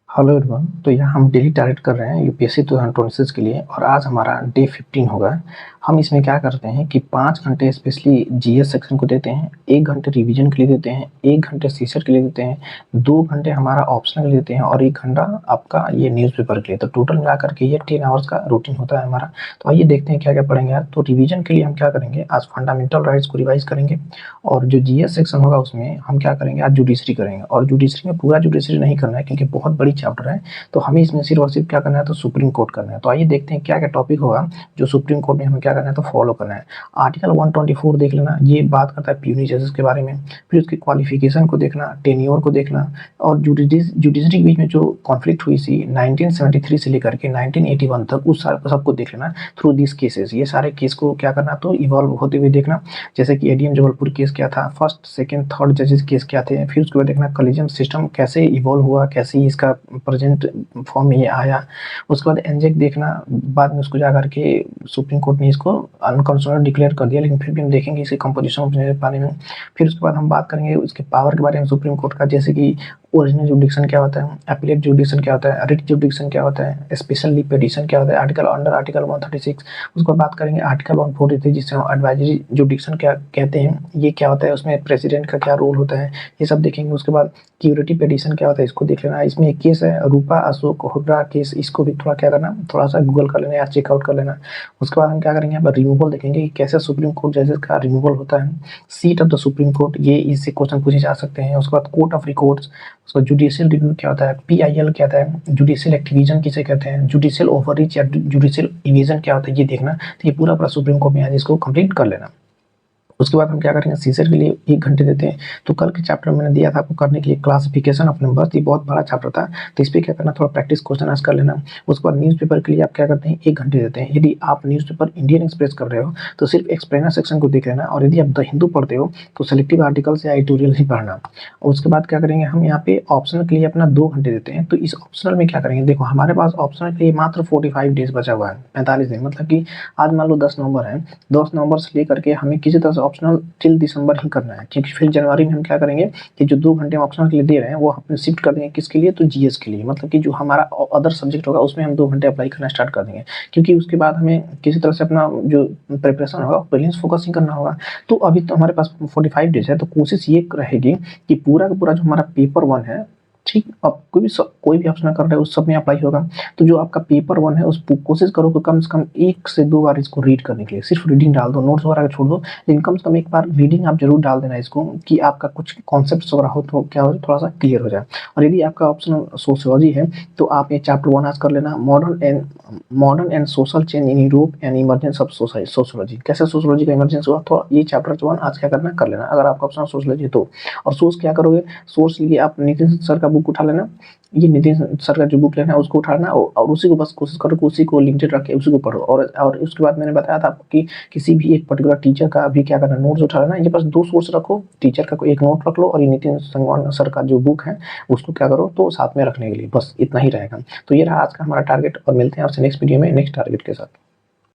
Hello everyone. तो यहाँ हम डेली टारगेट कर रहे हैं यूपीएससी 2026 के लिए और आज हमारा डे 15 होगा। हम इसमें क्या करते हैं कि 5 घंटे स्पेशली जीएस सेक्शन को देते हैं, 1 घंटे रिवीजन के लिए देते हैं, 1 घंटे सीसेट के लिए देते हैं, 2 घंटे हमारा ऑप्शनल के लिए देते हैं और 1 घंटा आपका ये न्यूज़पेपर के लिए। तो टोटल मिला करके ये 10 आवर्स का रूटीन होता है हमारा। तो आइए देखते हैं क्या क्या पढ़ेंगे आज। तो रिवीजन के लिए हम क्या करेंगे, आज फंडामेंटल राइट्स को रिवाइज करेंगे और जो जीएस सेक्शन होगा उसमें हम क्या करेंगे, आज जुडिशरी करेंगे। और जुडिशरी में पूरा जुडिशरी नहीं करना है क्योंकि बहुत बड़ी चैप्टर है, तो हमें इसमें सिर्फ और सिर्फ क्या करना है, तो सुप्रीम कोर्ट करना है। तो आइए देखते हैं क्या क्या टॉपिक होगा जो सुप्रीम कोर्ट में हमें क्या करना है, तो फॉलो करना है। आर्टिकल 124 देख लेना, ये बात करता है प्यूनी जजेस के बारे में। फिर उसकी क्वालिफिकेशन को देखना, टेन्योर को देखना और जुडिशरी के बीच में जो कॉन्फ्लिक्ट हुई थी 1973 से लेकर के 1981 तक, उस सारे सबको देख लेना थ्रू दिस केसेस। ये सारे केस को क्या करना, तो इवॉल्व होते हुए देखना। जैसे कि एडीएम जबलपुर केस क्या था, फर्स्ट सेकंड थर्ड जजेस केस क्या थे, फिर उसके बाद देखना कॉलेजियम सिस्टम कैसे इवॉल्व हुआ, कैसे इसका प्रेजेंट फॉर्म में ये आया। उसके बाद एनजेक देखना, बाद में उसको जा करके सुप्रीम कोर्ट ने इसको अनकंस्टिट्यूशनल डिक्लेयर कर दिया, लेकिन फिर भी हम देखेंगे इसके कंपोजिशन के बारे में। फिर उसके बाद हम बात करेंगे उसके पावर के बारे में सुप्रीम कोर्ट का, जैसे कि ओरिजिनल जुडिक्शन क्या होता है, एपीलेट जुडिक्शन क्या होता है, रिट जुडिक्शन क्या होता है, स्पेशल लीव पिटीशन क्या होता है, आर्टिकल अंडर आर्टिकल 136। उसके बाद बात करेंगे आर्टिकल 143 जिसे हम एडवाइजरी जुडिक्शन क्या कहते हैं, ये क्या होता है, उसमें प्रेसिडेंट का क्या रोल होता है, ये सब देखेंगे। उसके बाद क्यूरेटिव पिटीशन क्या होता है, इसको देख लेना। इसमें एक केस है रूपा अशोक हुड्डा केस, इसको भी थोड़ा क्या करना, थोड़ा सा गूगल कर लेना या चेकआउट कर लेना। उसके बाद हम क्या करेंगे, यहाँ पर रिमूवल देखेंगे कि कैसे सुप्रीम कोर्ट जजेस का रिमूवल होता है। Seat of the supreme court, ये इससे क्वेश्चन पूछे जा सकते हैं। उसके बाद कोर्ट ऑफ रिकॉर्ड्स, उसका जुडिशियल रिव्यू क्या होता है, पीआईएल क्या होता है, जुडिशियल एक्टिविजन किसे कहते हैं, जुडिशियल ओवररीच या जुडिशियल इवेजन क्या होता है, ये देखना। तो ये पूरा सुप्रीम कोर्ट में आज इसको कंप्लीट कर लेना। उसके बाद हम क्या करेंगे, सीसेट के लिए 1 घंटे देते हैं। तो कल के चैप्टर मैंने दिया था आपको करने के लिए क्लासिफिकेशन ऑफ नंबर्स, ये बहुत बड़ा चैप्टर था, तो इस पर क्या करना, थोड़ा प्रैक्टिस क्वेश्चन आज कर लेना। उसके बाद न्यूज़पेपर के लिए आप क्या करते हैं, 1 घंटे देते हैं। यदि आप न्यूज़पेपर इंडियन एक्सप्रेस कर रहे हो तो सिर्फ एक्सप्लेनर सेक्शन को देख लेना, और यदि आप द हिंदू पढ़ते हो तो सेलेक्टिव आर्टिकल्स या एडिटोरियल ही पढ़ना। और उसके बाद क्या करेंगे, हम यहाँ पे ऑप्शनल के लिए अपना 2 घंटे देते हैं। तो इस ऑप्शनल में क्या करेंगे, देखो हमारे पास ऑप्शनल के लिए मात्र 45 डेज बचा हुआ है, 45 दिन, मतलब कि आज मान लो 10 नवंबर है, 10 नवंबर से लेकर के हमें किसी तरह से ऑप्शनल टिल दिसंबर ही करना है, क्योंकि फिर जनवरी में हम क्या करेंगे कि जो 2 घंटे ऑप्शनल के लिए दे रहे हैं वो हम शिफ्ट कर देंगे किसके लिए, तो जीएस के लिए। मतलब कि जो हमारा अदर सब्जेक्ट होगा उसमें हम 2 घंटे अप्लाई करना स्टार्ट कर देंगे, क्योंकि उसके बाद हमें किसी तरह से अपना जो प्रिपरेशन होगा प्रीलिम्स फोकस ही करना होगा। तो अभी तो हमारे पास 45 डेज है, तो कोशिश ये रहेगी कि पूरा का पूरा जो हमारा पेपर 1 है, ठीक, अब कोई भी ऑप्शन कर रहे हो उस सब में अप्लाई होगा। तो जो आपका पेपर 1 है उस कोशिश करो कि कम से कम 1 से 2 बार इसको रीड करने के लिए, सिर्फ रीडिंग डाल दो, नोट्स वगैरह छोड़ दो, लेकिन कम से कम एक बार रीडिंग आप जरूर डाल देना इसको, कि आपका कुछ कॉन्सेप्ट वगैरह हो तो क्या हो, थोड़ा सा क्लियर हो जाए। और यदि आपका ऑप्शन सोशियोलॉजी है तो आप ये चैप्टर 1 आज कर लेना, modern and social change in Europe and emergence of sociology, कैसे सोशियोलॉजी का इमरजेंस हुआ, तो ये चैप्टर 1 आज क्या करना, कर लेना अगर आपका ऑप्शन सोशियोलॉजी है तो। और सोर्स क्या करोगे, सोर्स लिए आप नितिन सर का बुक उठा लेना, ये नितिन सर का जो बुक लेना है उसको उठाना, और उसी को बस कोशिश करो कि उसी को लिमिटेड रख के उसी को पढ़ो। और उसके बाद मैंने बताया था आपको कि किसी भी एक पर्टिकुलर टीचर का भी क्या करना, नोट्स उठा लेना। ये बस 2 सोर्स रखो, टीचर का कोई एक नोट रख लो और ये नितिन संगवान सर का जो बुक है उसको क्या करो, तो साथ में रखने के लिए, बस इतना ही रहेगा। तो ये रहा आज का हमारा टारगेट, और मिलते हैं आपसे नेक्स्ट वीडियो में नेक्स्ट टारगेट के साथ।